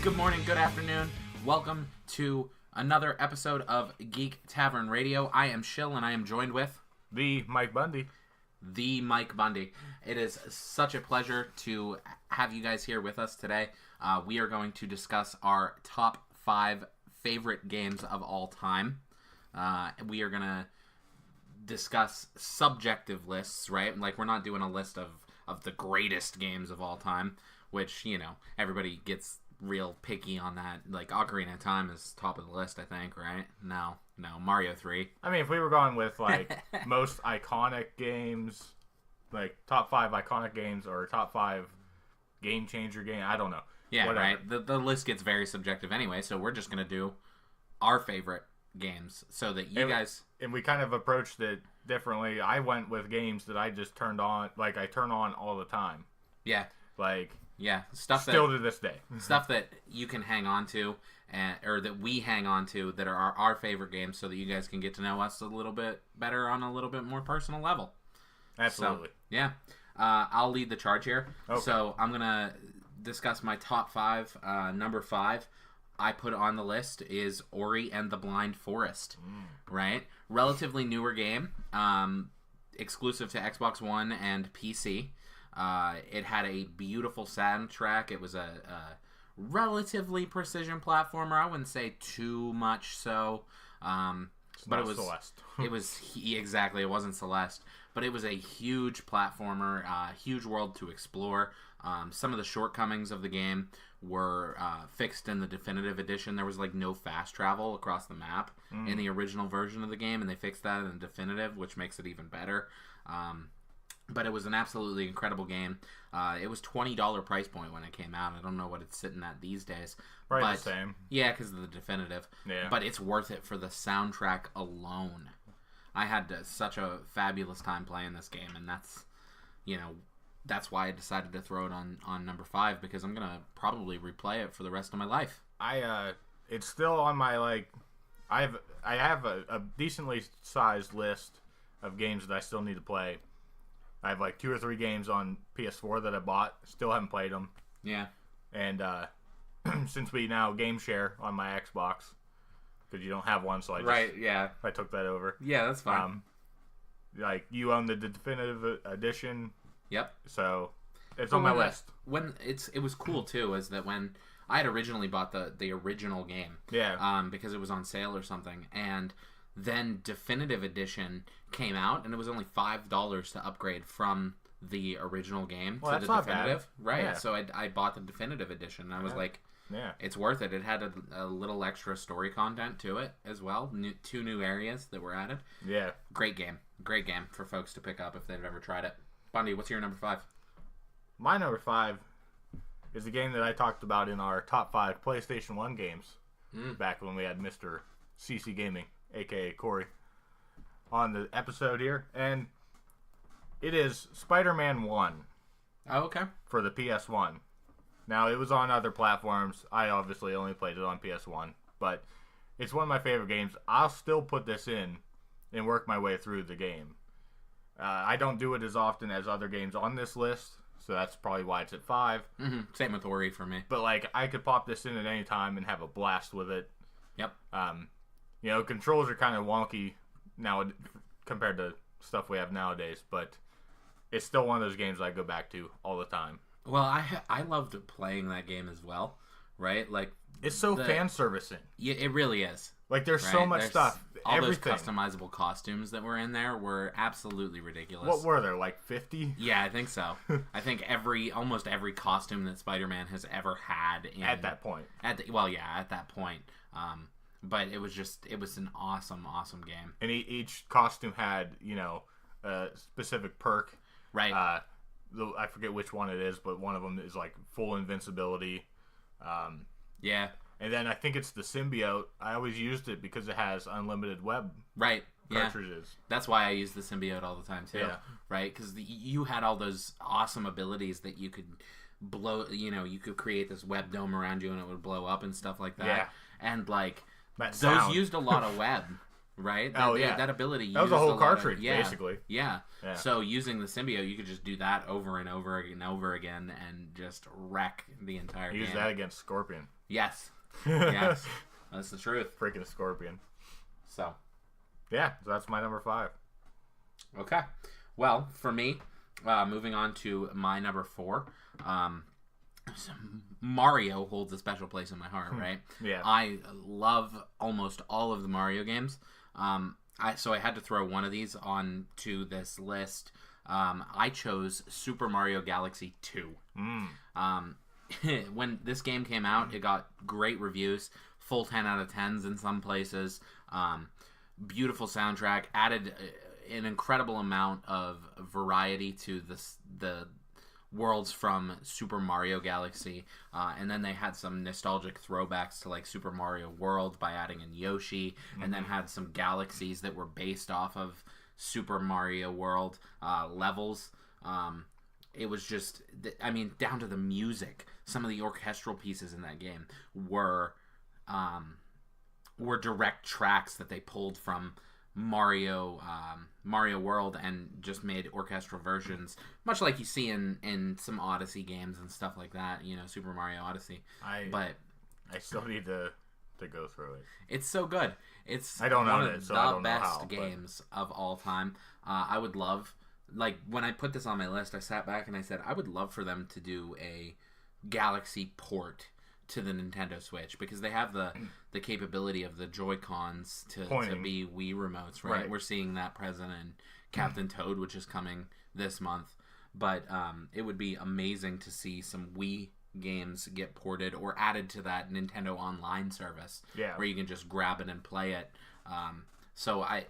Good morning, good afternoon. Welcome to another episode of Geek Tavern Radio. I am Shill, and I am joined with... The Mike Bundy. The Mike Bundy. It is such a pleasure to have you guys here with us today. We are going to discuss our top 5 favorite games of all time. We are going to discuss subjective lists, right? Like, we're not doing a list of the greatest games of all time, which, you know, everybody gets real picky on that. Like, Ocarina of Time is top of the list, I think, right? No, Mario 3. I mean, if we were going with, like, most iconic games, like, top 5 iconic games or top 5 game changer game, I don't know. Yeah, whatever. Right. The list gets very subjective anyway, so we're just going to do our favorite games so that you guys... And we kind of approached it differently. I went with games that I just turned on, like, I turn on all the time. Yeah. Like... Yeah, stuff still to this day. Stuff that you can hang on to, or that we hang on to, that are our favorite games, so that you guys can get to know us a little bit better on a little bit more personal level. Absolutely. So, yeah. I'll lead the charge here. Okay. So I'm going to discuss my top 5. Number 5 I put on the list is Ori and the Blind Forest. Right? Relatively newer game. Exclusive to Xbox One and PC. It had a beautiful soundtrack. It was a relatively precision platformer. I wouldn't say too much so. But it was Celeste. Exactly. It wasn't Celeste, but it was a huge platformer, huge world to explore. Some of the shortcomings of the game were fixed in the definitive edition. There was like no fast travel across the map in the original version of the game, and they fixed that in the definitive, which makes it even better. But it was an absolutely incredible game. It was $20 price point when it came out. I don't know what it's sitting at these days. Probably the same. Yeah, because of the definitive. Yeah. But it's worth it for the soundtrack alone. I had such a fabulous time playing this game, and that's why I decided to throw it on number 5, because I'm going to probably replay it for the rest of my life. It's still on my, like, I have a decently sized list of games that I still need to play. I have like 2 or 3 games on PS4 that I bought. Still haven't played them. Yeah. And since we now game share on my Xbox, because you don't have one, so I took that over. Yeah, that's fine. Like, you own the definitive edition. Yep. So it's on my list. It was cool too, is that when I had originally bought the original game. Yeah. Because it was on sale or something, and then definitive edition came out, and it was only $5 to upgrade from the original game to the definitive. Right. Yeah. So I bought the definitive edition, and I was like, yeah, it's worth it. It had a little extra story content to it as well. 2 new areas that were added. Yeah. Great game for folks to pick up if they've ever tried it. Bundy, what's your number 5? My number 5 is a game that I talked about in our top 5 PlayStation 1 games back when we had Mr. CC Gaming, a.k.a. Corey, on the episode here. And it is Spider-Man 1. Oh, okay. For the PS1. Now, it was on other platforms. I obviously only played it on PS1. But it's one of my favorite games. I'll still put this in and work my way through the game. I don't do it as often as other games on this list, so that's probably why it's at 5. Mm-hmm. Same with Ori for me. But, like, I could pop this in at any time and have a blast with it. Yep. You know, controls are kind of wonky now compared to stuff we have nowadays, but it's still one of those games I go back to all the time. Well, I loved playing that game as well, right? Like, it's so fan servicing. Yeah, it really is. Like, there's so much stuff. All everything. Those customizable costumes that were in there were absolutely ridiculous. What were there, like 50? Yeah, I think so. I think almost every costume that Spider-Man has ever had at that point. At that point. But it was an awesome, awesome game. And each costume had, you know, a specific perk. Right. I forget which one it is, but one of them is like full invincibility. Yeah. And then I think it's the symbiote. I always used it because it has unlimited web cartridges. Yeah. That's why I use the symbiote all the time too. Yeah. Right? Because you had all those awesome abilities that you could blow. You know, you could create this web dome around you and it would blow up and stuff like that. Yeah. And like that those sound. used a lot of web. right? Yeah. That ability. That was a used whole lot of- cartridge, yeah, basically. Yeah. Yeah. So using the symbiote, you could just do that over and over and over again and just wreck the entire game. Use that against Scorpion. Yes. Yes. That's the truth. Freaking Scorpion. So. Yeah, so that's my number 5. Okay. Well, for me, moving on to my number 4, Mario holds a special place in my heart, right? Yeah. I love almost all of the Mario games. So I had to throw one of these onto this list. I chose Super Mario Galaxy 2. When this game came out, it got great reviews, full 10 out of 10s in some places. Beautiful soundtrack, added an incredible amount of variety to the worlds from Super Mario Galaxy, and then they had some nostalgic throwbacks to like Super Mario World by adding in Yoshi, and then had some galaxies that were based off of Super Mario World levels. It was just, I mean, down to the music. Some of the orchestral pieces in that game were direct tracks that they pulled from Mario World and just made orchestral versions, much like you see in some Odyssey games and stuff like that. You know, Super Mario Odyssey. I still need to go through it. It's so good. I don't one own of it, so the I don't know best how, games of all time. I would love, like, when I put this on my list, I sat back and I said, I would love for them to do a Galaxy port to the Nintendo Switch, because they have the capability of the Joy-Cons to be Wii remotes, right? We're seeing that present in Captain Toad, which is coming this month. But it would be amazing to see some Wii games get ported or added to that Nintendo Online service, where you can just grab it and play it. So I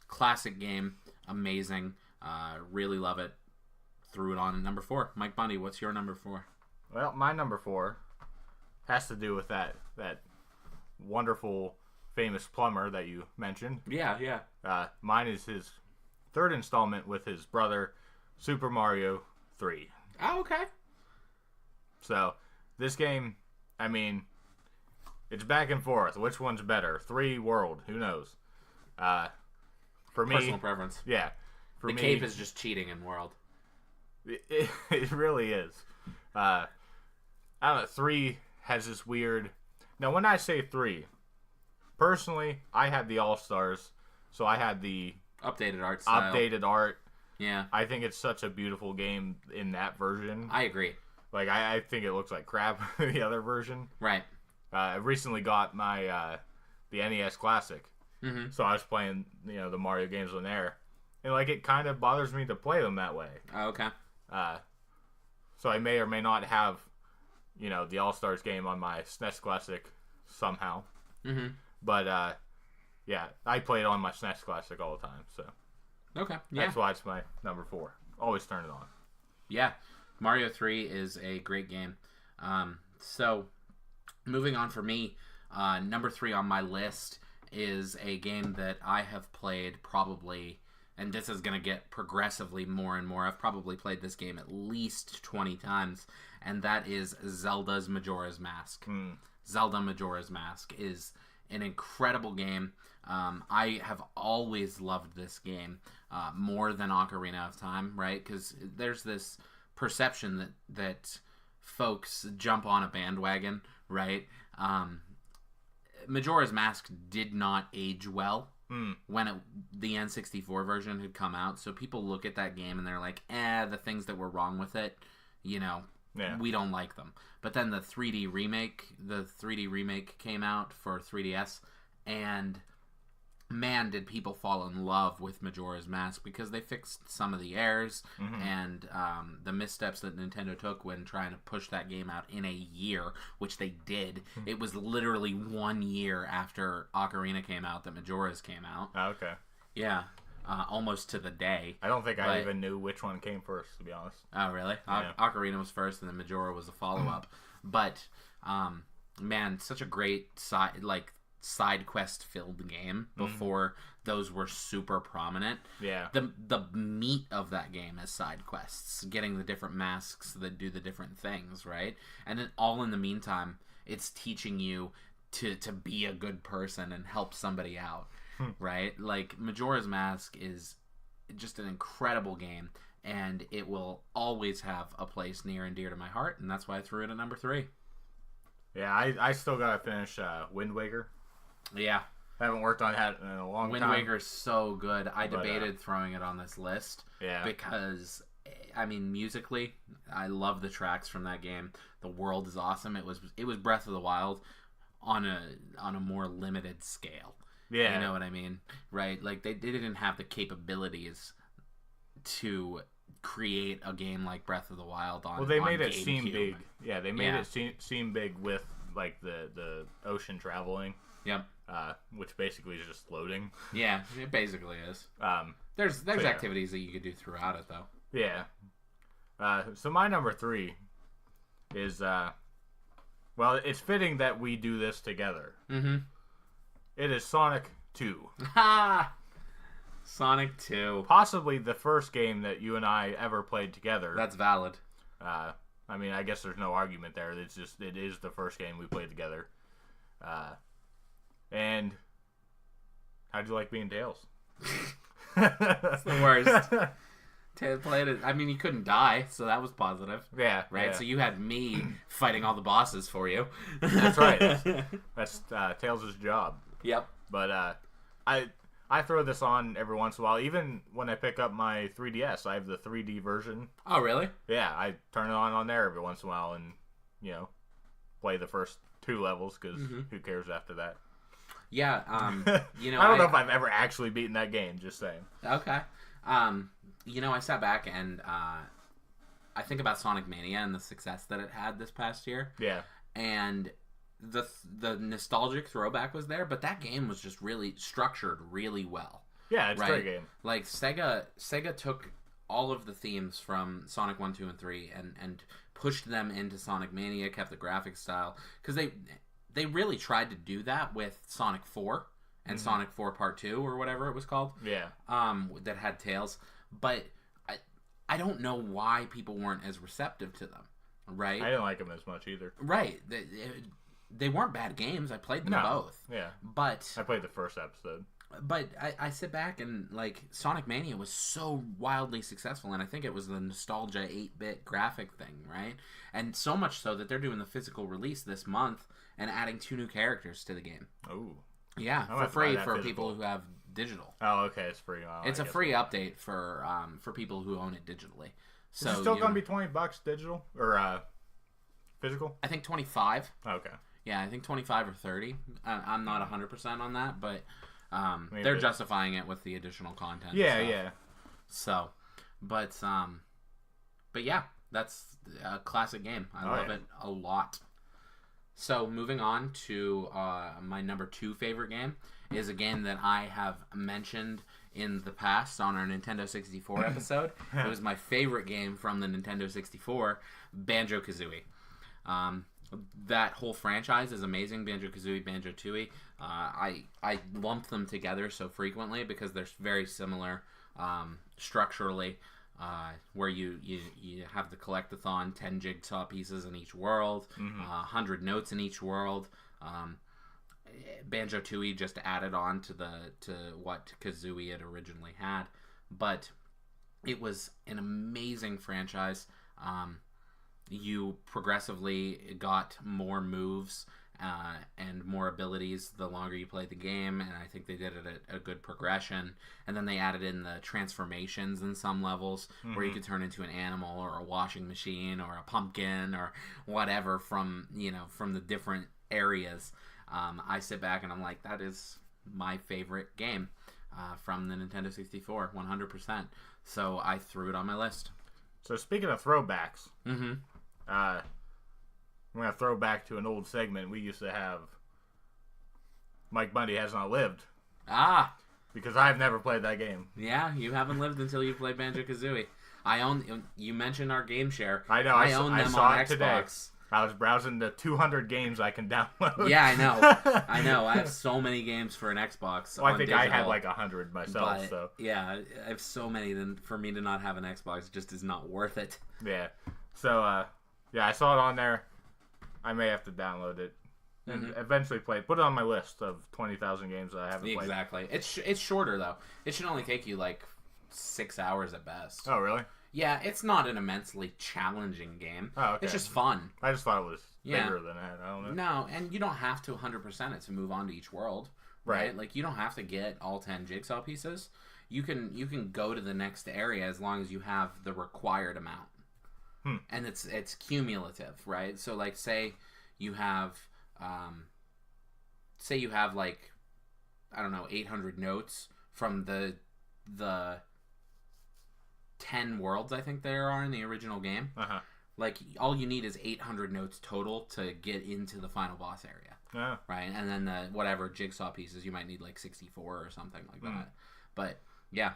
classic game, amazing, really love it. Threw it on at number 4. Mike Bundy, what's your number 4? Well, my number 4 has to do with that wonderful, famous plumber that you mentioned. Yeah. Mine is his third installment with his brother, Super Mario 3. Oh, okay. So, this game, I mean, it's back and forth. Which one's better? 3, World, who knows? For me, personal preference. Yeah. For the me, cape is just cheating in World. It really is. I don't know, 3 has this weird... Now, when I say 3, personally, I had the All-Stars, so I had the... Updated art style. Updated art. Yeah. I think it's such a beautiful game in that version. I agree. Like, I think it looks like crap in the other version. Right. I recently got my the NES Classic, so I was playing the Mario games on there, and like it kind of bothers me to play them that way. Oh, okay. So I may or may not have the All-Stars game on my SNES Classic somehow. But yeah, I play it on my SNES Classic all the time, so okay. Yeah. That's why it's my number 4. Always turn it on. Yeah. Mario 3 is a great game. So, moving on for me, number 3 on my list is a game that I have played probably, and this is going to get progressively more and more. I've probably played this game at least 20 times, and that is Zelda's Majora's Mask. Zelda Majora's Mask is an incredible game. I have always loved this game more than Ocarina of Time, right? Because there's this perception that folks jump on a bandwagon, right? Majora's Mask did not age well when the N64 version had come out, so people look at that game and they're like, the things that were wrong with it, we don't like them. But then the 3D remake came out for 3DS, and man, did people fall in love with Majora's Mask, because they fixed some of the errors and the missteps that Nintendo took when trying to push that game out in a year, which they did. It was literally 1 year after Ocarina came out that Majora's came out. Oh, okay. Yeah, almost to the day. I don't think I even knew which one came first, to be honest. Oh, really? Yeah. Ocarina was first, and then Majora was a follow-up. But, man, such a great side quest filled game before those were super prominent. Yeah. The meat of that game is side quests, getting the different masks that do the different things, right? And then all in the meantime, it's teaching you to be a good person and help somebody out. right? Like, Majora's Mask is just an incredible game, and it will always have a place near and dear to my heart, and that's why I threw it at number 3. Yeah, I still gotta finish Wind Waker. Yeah. Haven't worked on that in a long Wind time. Waker's so good. I debated throwing it on this list. Yeah. Because, I mean, musically, I love the tracks from that game. The world is awesome. It was Breath of the Wild on a more limited scale. Yeah. You know what I mean? Right? Like, they didn't have the capabilities to create a game like Breath of the Wild on. Well, they on made it GameCube. seem big. Yeah, they made it seem big with like the ocean traveling. Yep. Which basically is just floating. Yeah, it basically is. There's activities that you could do throughout it, though. Yeah. So my number 3 is well, it's fitting that we do this together. Mm-hmm. It is Sonic 2. Ha! Sonic 2. Possibly the first game that you and I ever played together. That's valid. I mean, I guess there's no argument there. It is the first game we played together. And how'd you like being Tails? It's the worst. Tails played it. I mean, you couldn't die, so that was positive. Yeah. Right? Yeah. So you had me fighting all the bosses for you. That's right. That's Tails' job. Yep. But I throw this on every once in a while. Even when I pick up my 3DS, I have the 3D version. Oh, really? Yeah, I turn it on there every once in a while and, play the first 2 levels because who cares after that? Yeah, I don't know if I've ever actually beaten that game, just saying. Okay. I sat back and I think about Sonic Mania and the success that it had this past year. Yeah. And the nostalgic throwback was there, but that game was just really structured really well. Yeah, it's right? a great game. Like, Sega took all of the themes from Sonic 1, 2, and 3 and pushed them into Sonic Mania, kept the graphic style. Because they really tried to do that with Sonic 4 and Sonic 4 Part 2 or whatever it was called. Yeah. That had Tails. But I don't know why people weren't as receptive to them, right? I didn't like them as much either. Right. They weren't bad games. I played them both. Yeah. But I played the first episode. But I sit back and, like, Sonic Mania was so wildly successful, and I think it was the nostalgia 8-bit graphic thing, right? And so much so that they're doing the physical release this month and adding 2 new characters to the game. Oh. Yeah, for free for people who have digital. Oh, okay, it's free. It's a free update for people who own it digitally. So is it still going to be $20 digital or physical? I think 25. Okay. Yeah, I think 25 or 30. I'm not 100% on that, but they're justifying it with the additional content. Yeah, yeah. So, but yeah, that's a classic game. I love it a lot. So, moving on to my number 2 favorite game is a game that I have mentioned in the past on our Nintendo 64 episode. It was my favorite game from the Nintendo 64, BanjoKazooie. That whole franchise is amazing. BanjoKazooie, BanjoTooie. I lump them together so frequently because they're very similar structurally. Where you have the collectathon, 10 jigsaw pieces in each world, 100 notes in each world. BanjoTooie just added on to what Kazooie had originally had, but it was an amazing franchise. You progressively got more moves and more abilities the longer you played the game, and I think they did it at a good progression. And then they added in the transformations in some levels where you could turn into an animal or a washing machine or a pumpkin or whatever from the different areas. I sit back and I'm like, that is my favorite game from the Nintendo 64, 100%. So I threw it on my list. So speaking of throwbacks, I'm going to throw back to an old segment we used to have. Mike Bundy Has Not Lived. Ah! Because I've never played that game. Yeah, you haven't lived until you played BanjoKazooie. You mentioned our game share. I know. I own them saw on it Xbox. Today. I was browsing the 200 games I can download. Yeah, I know. I know. I have so many games for an Xbox. Well, I think digital, I had like 100 myself. But, so yeah, I have so many. Then for me to not have an Xbox just is not worth it. Yeah. So yeah, I saw it on there. I may have to download it and eventually play. Put it on my list of 20,000 games that I haven't played. Exactly. It's shorter though. It should only take you like 6 hours at best. Oh, really? Yeah, it's not an immensely challenging game. Oh, okay. It's just fun. I just thought it was bigger than that. I don't know. No, and you don't have to 100% it to move on to each world, right? Like you don't have to get all 10 jigsaw pieces. You can go to the next area as long as you have the required amount. And it's cumulative, right? So like say you have like I don't know 800 notes from the 10 worlds I think there are in the original game. Like all you need is 800 notes total to get into the final boss area. Right? And then the whatever jigsaw pieces you might need like 64 or something like that. But yeah.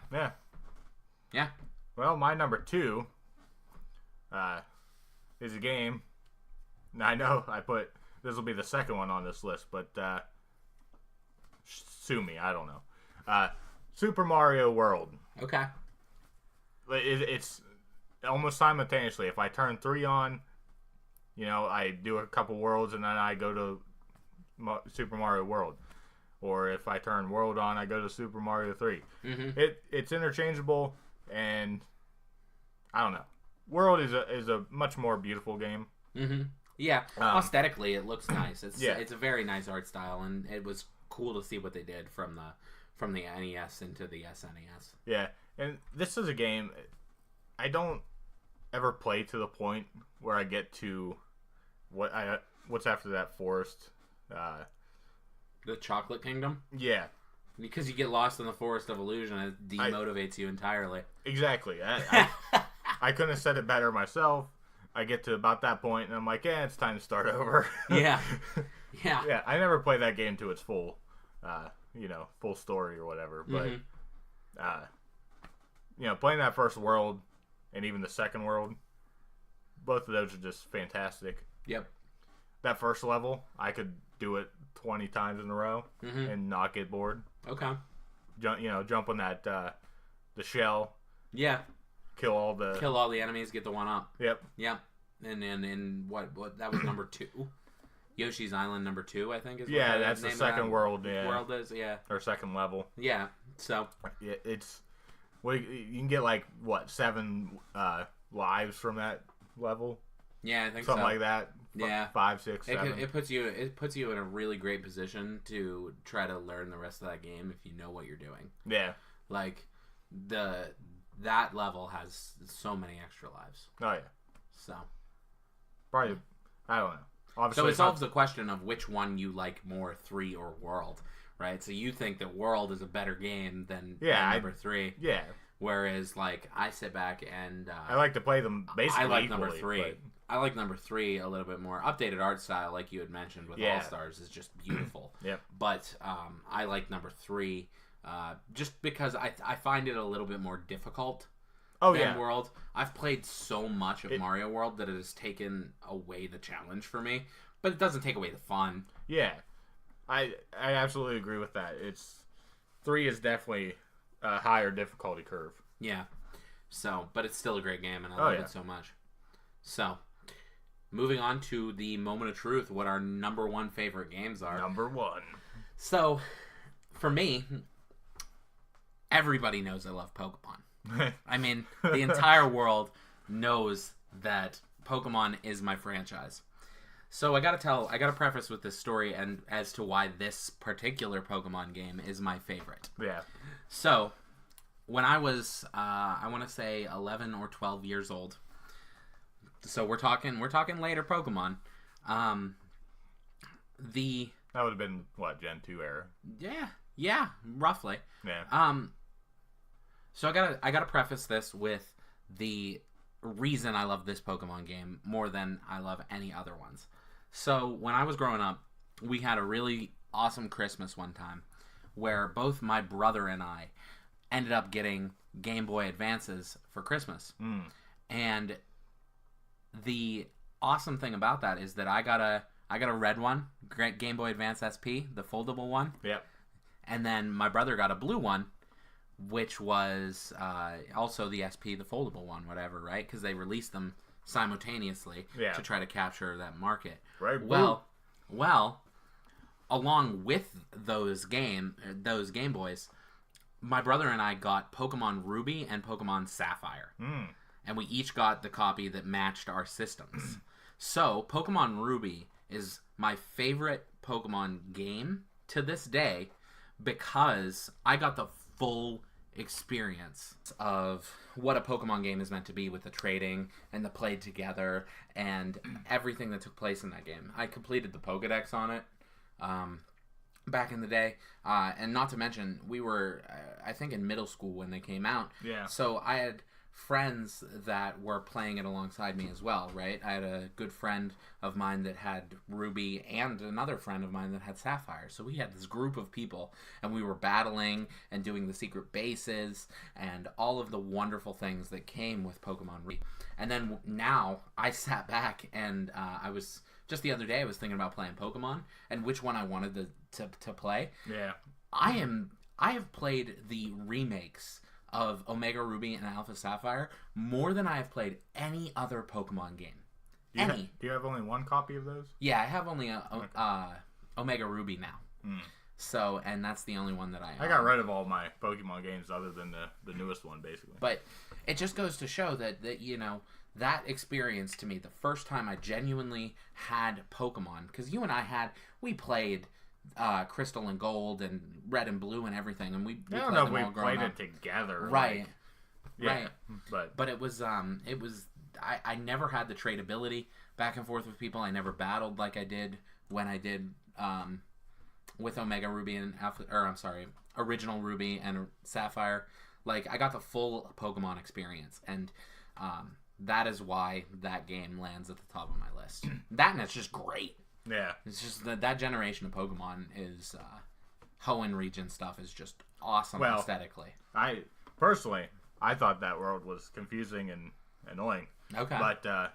Well, my number 2 is a game. Now I know this will be the second one on this list, but sue me, I don't know. Super Mario World. Okay. It's almost simultaneously. If I turn 3 on, I do a couple worlds and then I go to Super Mario World. Or if I turn World on, I go to Super Mario 3. It's interchangeable, and I don't know. World is a much more beautiful game. Yeah, aesthetically it looks nice. It's a very nice art style, and it was cool to see what they did from the NES into the SNES. Yeah, and this is a game I don't ever play to the point where I get to what's after that forest. The Chocolate Kingdom? Yeah. Because you get lost in the Forest of Illusion, it demotivates you entirely. Exactly. I couldn't have said it better myself. I get to about that point, and I'm like, it's time to start over. Yeah. Yeah, I never played that game to its full, full story or whatever. But, playing that first world and even the second world, both of those are just fantastic. Yep. That first level, I could do it 20 times in a row and not get bored. Okay. Jump on that the shell. Yeah. Kill all the enemies, get the one up. Yep. Yep. And what that was number 2. Yoshi's Island number 2, I think is what that's the second world. Yeah. World is or second level. Yeah. So yeah, it's you can get like 7 lives from that level. Yeah, I think something like that. Yeah, 5, 6, 7. It puts you in a really great position to try to learn the rest of that game if you know what you're doing. Yeah, like that level has so many extra lives. Oh yeah. So probably I don't know. Obviously, so it solves the question of which one you like more, 3 or World, right? So you think that World is a better game than number 3. Yeah. Whereas, like, I sit back and I like to play them basically. I like equally, number 3. But... I like number 3 a little bit more. Updated art style, like you had mentioned with All Stars, is just beautiful. Yep. But I like number 3 just because I find it a little bit more difficult than World. I've played so much of Mario World that it has taken away the challenge for me, but it doesn't take away the fun. Yeah, I absolutely agree with that. 3 is definitely a higher difficulty curve. Yeah. So, but it's still a great game, and I love it so much. So, moving on to the moment of truth, what our number 1 favorite games are. Number 1. So, for me, everybody knows I love Pokemon. I mean, the entire world knows that Pokemon is my franchise. So I gotta preface with this story and as to why this particular Pokemon game is my favorite. Yeah. So, when I was, I want to say 11 or 12 years old. So we're talking later Pokemon. That would have been what, Gen 2 era? Yeah, roughly. Yeah. So I gotta preface this with the reason I love this Pokemon game more than I love any other ones. So when I was growing up, we had a really awesome Christmas one time where both my brother and I ended up getting Game Boy Advances for Christmas. And the awesome thing about that is that I got a red one, Game Boy Advance SP, the foldable one. Yep. And then my brother got a blue one, which was also the SP, the foldable one, whatever, right? Because they released them simultaneously to try to capture that market. Right. Well, along with those Game Boys, my brother and I got Pokemon Ruby and Pokemon Sapphire. And we each got the copy that matched our systems. So, Pokemon Ruby is my favorite Pokemon game to this day because I got the full experience of what a Pokemon game is meant to be with the trading and the played together and everything that took place in that game. I completed the Pokedex on it back in the day. And not to mention, we were, I think, in middle school when they came out. Yeah. So I had friends that were playing it alongside me as well, right? I had a good friend of mine that had Ruby and another friend of mine that had Sapphire. So we had this group of people, and we were battling and doing the secret bases and all of the wonderful things that came with Pokemon Ruby. And then now I sat back and I was... Just the other day, I was thinking about playing Pokemon and which one I wanted to play. Yeah. I have played the remakes of Omega Ruby and Alpha Sapphire more than I have played any other Pokemon game. Do you have only one copy of those? Yeah, I have only Omega Ruby now. So, and that's the only one that I got rid of all my Pokemon games other than the newest one, basically. But it just goes to show that you know, that experience to me, the first time I genuinely had Pokemon, because you and we played Crystal and Gold and Red and Blue and everything, and we I don't know if we played it together, right? Right. But it was I never had the tradability back and forth with people. I never battled like I did when I did with Omega Ruby and Original Ruby and Sapphire. Like, I got the full Pokemon experience, and that is why that game lands at the top of my list. That, and it's just great. Yeah. It's just that generation of Pokemon is Hoenn region stuff is just awesome aesthetically. I thought that world was confusing and annoying. Okay. But of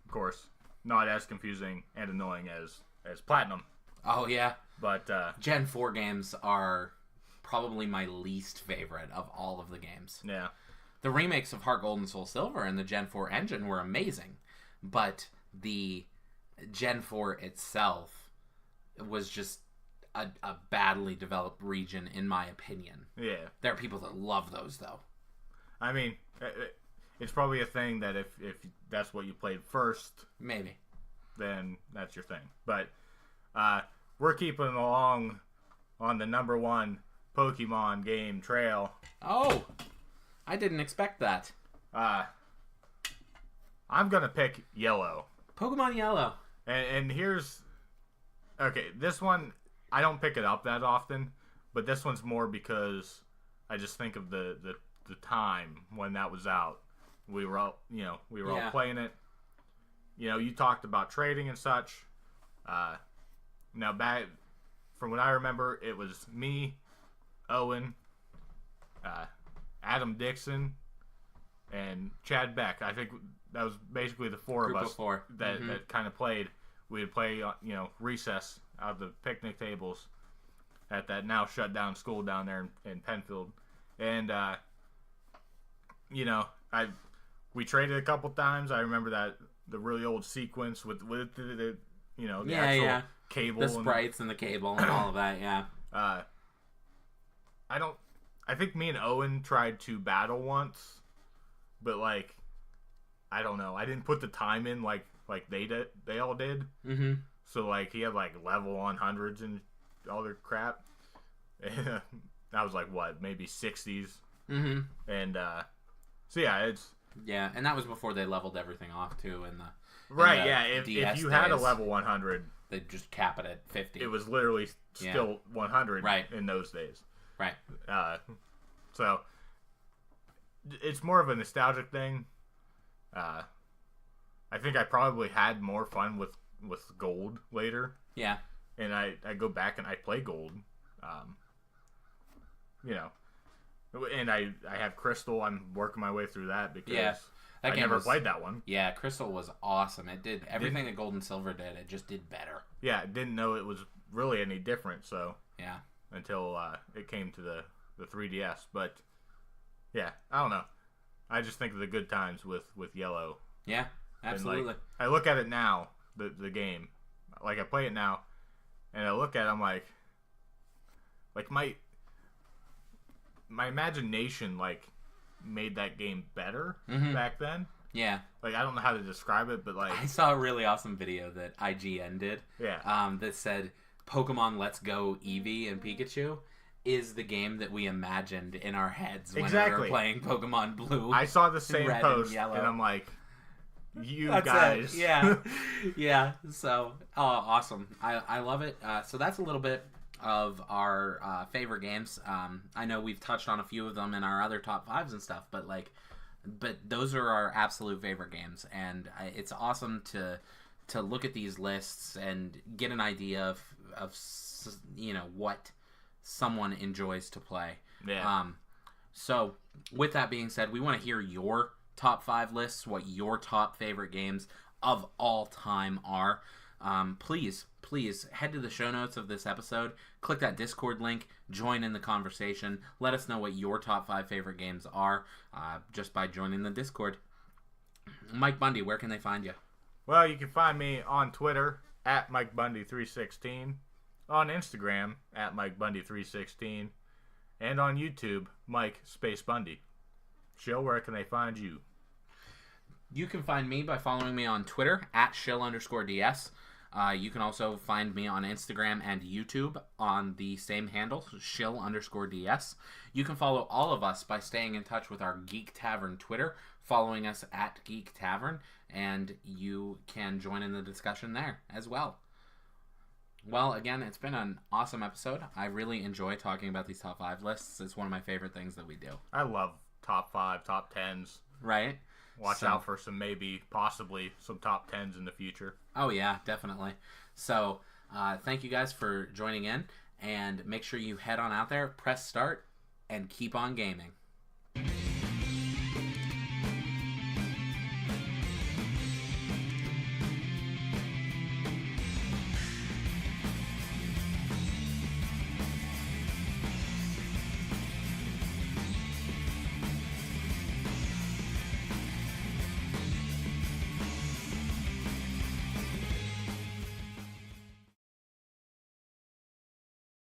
course, not as confusing and annoying as Platinum. Oh yeah. But Gen 4 games are probably my least favorite of all of the games. Yeah. The remakes of Heart Gold and Soul Silver and the Gen 4 engine were amazing, but the Gen 4 itself was just a badly developed region, in my opinion. Yeah. There are people that love those, though. I mean, it's probably a thing that if that's what you played first, maybe, then that's your thing. But we're keeping along on the number one Pokemon game trail. Oh, I didn't expect that. I'm going to pick Yellow. Pokemon Yellow. And here's... Okay, this one, I don't pick it up that often, but this one's more because I just think of the time when that was out. We were all, all playing it. You know, you talked about trading and such. Now, back from what I remember, it was me, Owen, Adam Dixon, and Chad Beck. I think that was basically the four Group of us of four. that kind of played. We would play, recess out of the picnic tables at that now shut down school down there in Penfield. And, we traded a couple times. I remember that the really old sequence with the actual cable. The sprites and the cable and all of that, yeah. I think me and Owen tried to battle once, but I don't know. I didn't put the time in like they all did. Mm-hmm. So he had level 100s and all their crap. And I was maybe 60s. Mm-hmm. And so yeah, it's and that was before they leveled everything off too in the right. Yeah, if you had a level 100, they'd just cap it at 50. It was literally still 100 in those days. Right. So it's more of a nostalgic thing. I think I probably had more fun with Gold later. Yeah. And I go back and I play Gold. And I have Crystal. I'm working my way through that because I never played that one. Yeah, Crystal was awesome. It did everything that Gold and Silver did. It just did better. Yeah, didn't know it was really any different. So yeah, until it came to the 3DS. But yeah, I don't know. I just think of the good times with Yellow. Yeah, absolutely. I look at it now, the game. I play it now, And I look at it, I'm like my imagination like made that game better back then. Yeah. Like, I don't know how to describe it, but like I saw a really awesome video that IGN did. Yeah. That said Pokemon Let's Go Eevee and Pikachu is the game that we imagined in our heads when we were playing Pokemon Blue. I saw the same post, and I'm like, That's guys. It. Yeah. Yeah. So, awesome. I love it. So that's a little bit of our favorite games. I know we've touched on a few of them in our other top fives and stuff, but those are our absolute favorite games, and it's awesome to look at these lists and get an idea of what someone enjoys to play. Yeah. So with that being said, we want to hear your top 5 lists, what your top favorite games of all time are. Please head to the show notes of this episode, click that Discord link, join in the conversation. Let us know what your top 5 favorite games are just by joining the Discord. Mike Bundy, where can they find you? Well, you can find me on Twitter at MikeBundy316, on Instagram at MikeBundy316, and on YouTube, Mike Space Bundy. Shill, where can they find you? You can find me by following me on Twitter at Shill_DS. You can also find me on Instagram and YouTube on the same handle, Shill_DS. You can follow all of us by staying in touch with our Geek Tavern Twitter, following us at Geek Tavern, and you can join in the discussion there as well. Well, again, it's been an awesome episode. I really enjoy talking about these top 5 lists. It's one of my favorite things that we do. I love top 5, top 10s. Right? Watch out for possibly some top 10s in the future. Oh, yeah, definitely. So, thank you guys for joining in, and make sure you head on out there, press start, and keep on gaming.